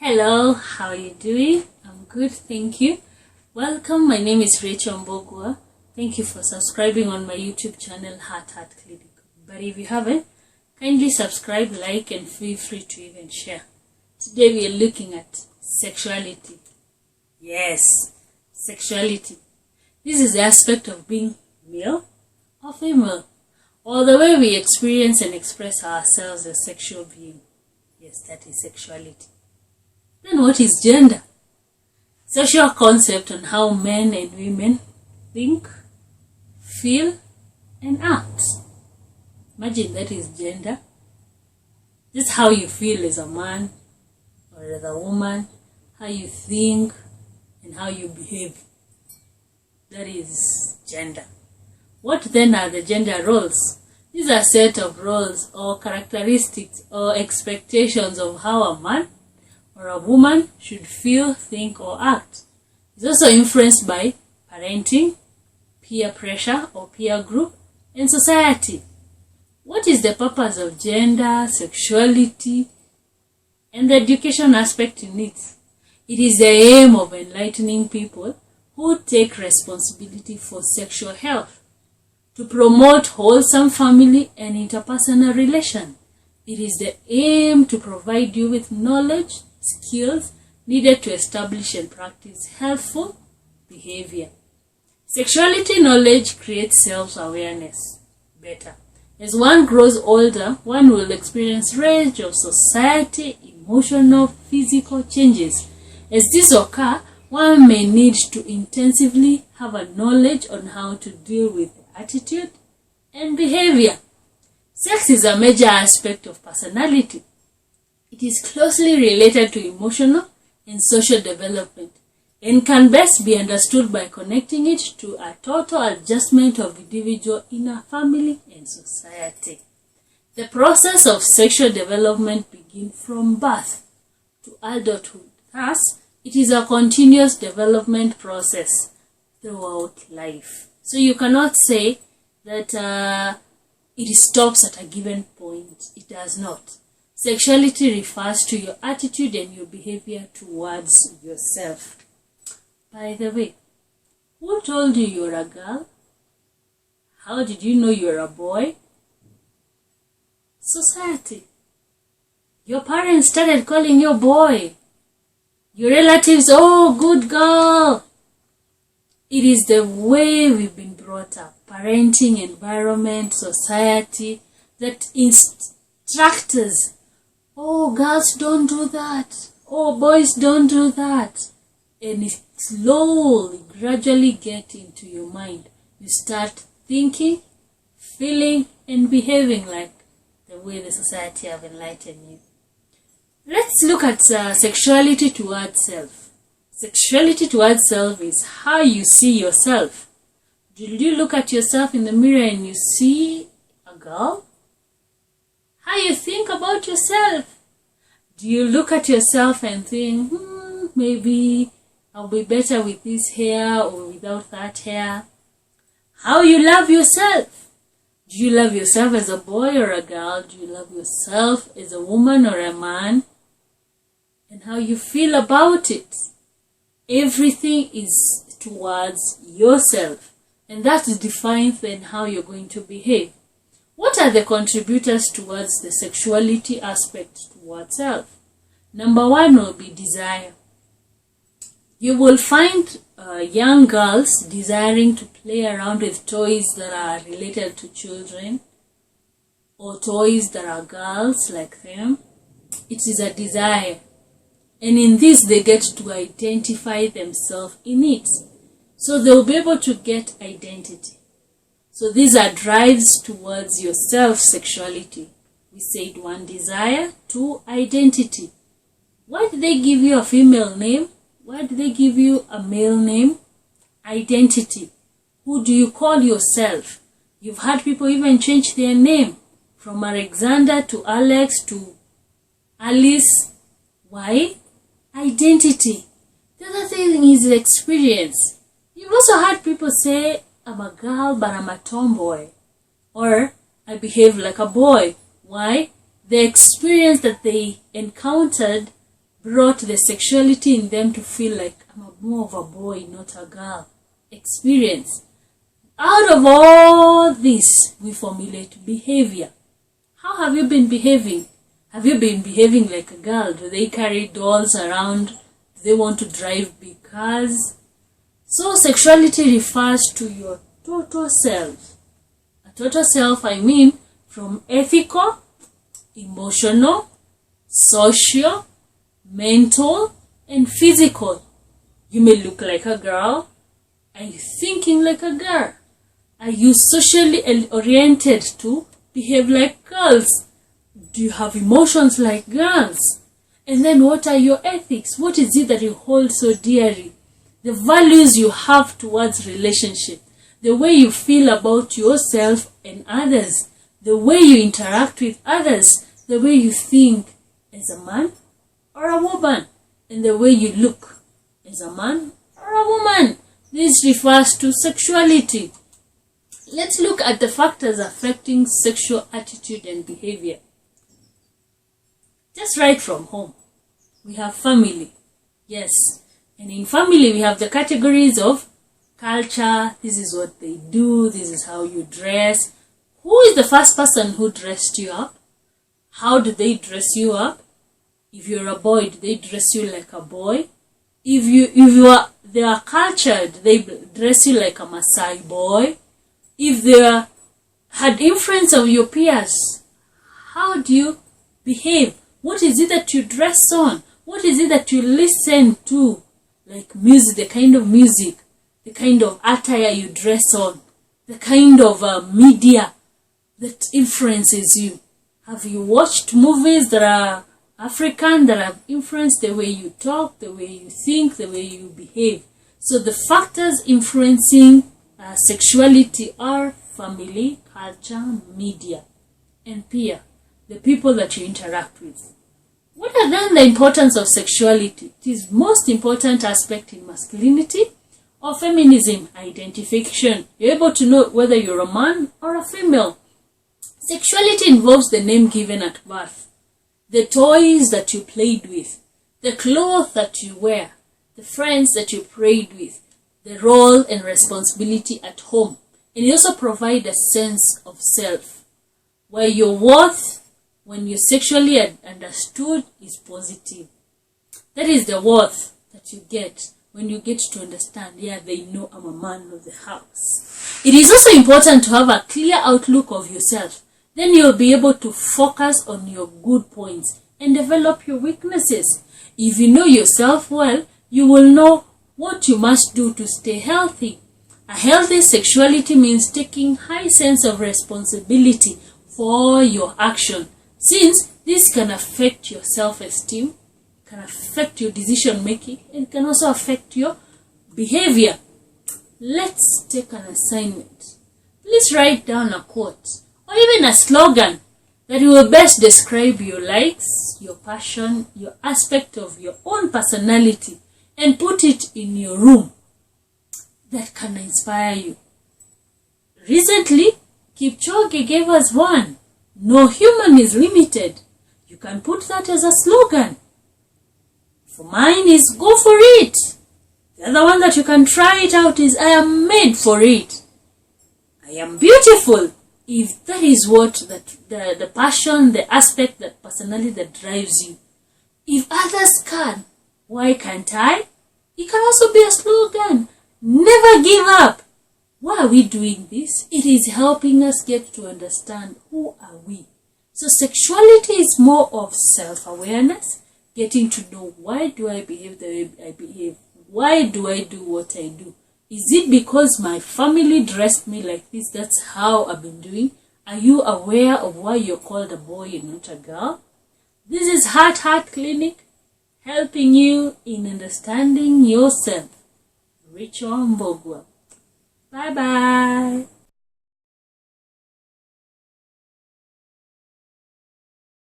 Hello, how are you doing? I'm good, thank you. Welcome, my name is Rechael Mbugwa. Thank you for subscribing on my YouTube channel, Heart Clinic. But if you haven't, kindly subscribe, like, and feel free to even share. Today we are looking at sexuality. Yes, sexuality. This is the aspect of being male or female, or the way we experience and express ourselves as sexual being. Yes, that is sexuality. Then what is gender? Social concept on how men and women think, feel, and act. Imagine that is gender. Just how you feel as a man or as a woman, how you think and how you behave. That is gender. What then are the gender roles? These are a set of roles or characteristics or expectations of how a man or a woman should feel, think, or act. It's also influenced by parenting, peer pressure or peer group, and society. What is the purpose of gender, sexuality, and the education aspect in it? It is the aim of enlightening people who take responsibility for sexual health, to promote wholesome family and interpersonal relation. It is the aim to provide you with knowledge, skills needed to establish and practice healthful behavior. Sexuality knowledge creates self-awareness better. As one grows older, one will experience range of society, emotional, physical changes. As these occur, one may need to intensively have a knowledge on how to deal with attitude and behavior. Sex is a major aspect of personality. It is closely related to emotional and social development and can best be understood by connecting it to a total adjustment of individual in a family and society. The process of sexual development begins from birth to adulthood. Thus, it is a continuous development process throughout life. So you cannot say that it stops at a given point. It does not. Sexuality refers to your attitude and your behavior towards yourself. By the way, who told you you're a girl? How did you know you're a boy? Society. Your parents started calling you boy. Your relatives, oh, good girl. It is the way we've been brought up. Parenting, environment, society that instruct us. Oh, girls don't do that. Oh, boys don't do that. And it slowly, gradually get into your mind. You start thinking, feeling, and behaving like the way the society have enlightened you. Let's look at sexuality towards self. Sexuality towards self is how you see yourself. Do you look at yourself in the mirror and you see a girl? How you think about yourself? Do you look at yourself and think, maybe I'll be better with this hair or without that hair? How you love yourself? Do you love yourself as a boy or a girl? Do you love yourself as a woman or a man? And how you feel about it? Everything is towards yourself. And that defines then how you're going to behave. What are the contributors towards the sexuality aspect towards self? Number one will be desire. You will find young girls desiring to play around with toys that are related to children or toys that are girls like them. It is a desire. And in this, they get to identify themselves in it. So they'll be able to get identity. So these are drives towards your self-sexuality. We said one, desire, two, identity. Why did they give you a female name? Why did they give you a male name? Identity. Who do you call yourself? You've had people even change their name from Alexander to Alex to Alice. Why? Identity. The other thing is experience. You've also had people say, I'm a girl, but I'm a tomboy. Or, I behave like a boy. Why? The experience that they encountered brought the sexuality in them to feel like I'm more of a boy, not a girl. Experience. Out of all this, we formulate behavior. How have you been behaving? Have you been behaving like a girl? Do they carry dolls around? Do they want to drive big cars? So sexuality refers to your total self. A total self, I mean, from ethical, emotional, social, mental, and physical. You may look like a girl. Are you thinking like a girl? Are you socially oriented to behave like girls? Do you have emotions like girls? And then what are your ethics? What is it that you hold so dearly? The values you have towards relationship. The way you feel about yourself and others. The way you interact with others. The way you think as a man or a woman. And the way you look as a man or a woman. This refers to sexuality. Let's look at the factors affecting sexual attitude and behavior. Just right from home, we have family. Yes, and in family we have the categories of culture. This is what they do. This is how you dress. Who is the first person who dressed you up? How do they dress you up? If you're a boy, do they dress you like a boy? If they are cultured, they dress you like a Maasai boy. If they had influence of your peers, how do you behave? What is it that you dress on? What is it that you listen to? Like music, the kind of music, the kind of attire you dress on, the kind of media that influences you. Have you watched movies that are African, that have influenced the way you talk, the way you think, the way you behave? So the factors influencing sexuality are family, culture, media, and peer, the people that you interact with. What are then the importance of sexuality? It is most important aspect in masculinity or feminism identification. You're able to know whether you're a man or a female. Sexuality involves the name given at birth, the toys that you played with, the clothes that you wear, the friends that you prayed with, the role and responsibility at home. And it also provides a sense of self, where your worth, when you're sexually understood, is positive. That is the worth that you get when you get to understand, yeah, they know I'm a man of the house. It is also important to have a clear outlook of yourself. Then you'll be able to focus on your good points and develop your weaknesses. If you know yourself well, you will know what you must do to stay healthy. A healthy sexuality means taking high sense of responsibility for your action, since this can affect your self-esteem, can affect your decision making, and can also affect your behavior. Let's take an assignment. Please write down a quote or even a slogan that will best describe your likes, your passion, your aspect of your own personality, and put it in your room that can inspire you. Recently, Kipchoge gave us one. No human is limited. You can put that as a slogan. For mine is go for it. The other one that you can try it out is I am made for it. I am beautiful. If that is what the passion, the aspect, that personality that drives you. If others can, why can't I? It can also be a slogan. Never give up. Why are we doing this? It is helping us get to understand who are we. So sexuality is more of self-awareness, getting to know why do I behave the way I behave? Why do I do what I do? Is it because my family dressed me like this? That's how I've been doing. Are you aware of why you're called a boy and not a girl? This is Heart Clinic, helping you in understanding yourself. Rechael Mbugwa. Bye-bye.